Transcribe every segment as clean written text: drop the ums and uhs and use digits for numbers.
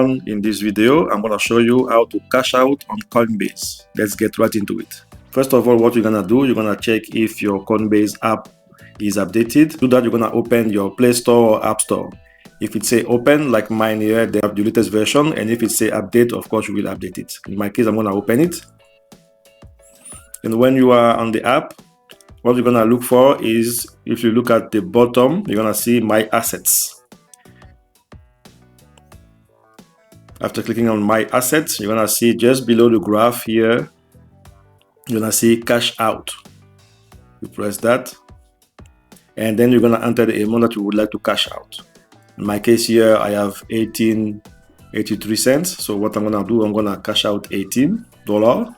everyone, in this video I'm going to show you how to cash out on Coinbase. Let's get right into it. First of all, what you're going to do, you're going to check if your Coinbase app is updated. To do that, you're going to open your Play Store or App Store. If it say open, like mine here, they have the latest version, and if it say update, of course you will update it. In my case, I'm going to open it. And when you are on the app, what you're going to look for is, if you look at the bottom, you're going to see my assets. After clicking on my assets, you're going to see just below the graph here, you're going to see cash out. You press that, and then you're going to enter the amount that you would like to cash out. In my case here, I have 18.83 cents. So what I'm going to do, I'm going to cash out $18.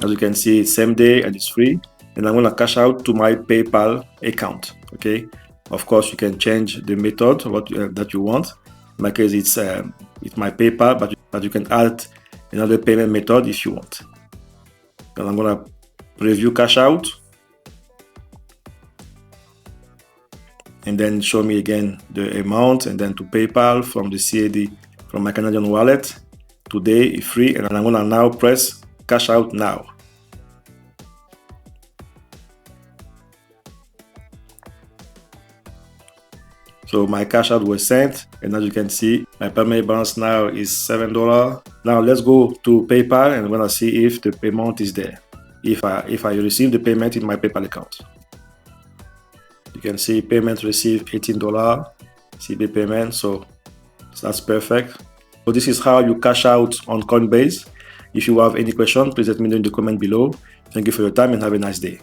As you can see, it's same day and it's free. And I'm going to cash out to my PayPal account. Okay. Of course, you can change the method that you want. In my case, it's my PayPal, but you can add another payment method if you want. And I'm going to preview cash out. And then show me again the amount, and then to PayPal from the CAD from my Canadian wallet. Today is free, and I'm gonna now press cash out now. So my cash out was sent, and as you can see, my payment balance now is $7. Now let's go to PayPal, and I'm gonna see if the payment is there. If I receive the payment in my PayPal account. You can see payment received $18, CB payment, so that's perfect. So this is how you cash out on Coinbase. If you have any question, please let me know in the comment below. Thank you for your time and have a nice day.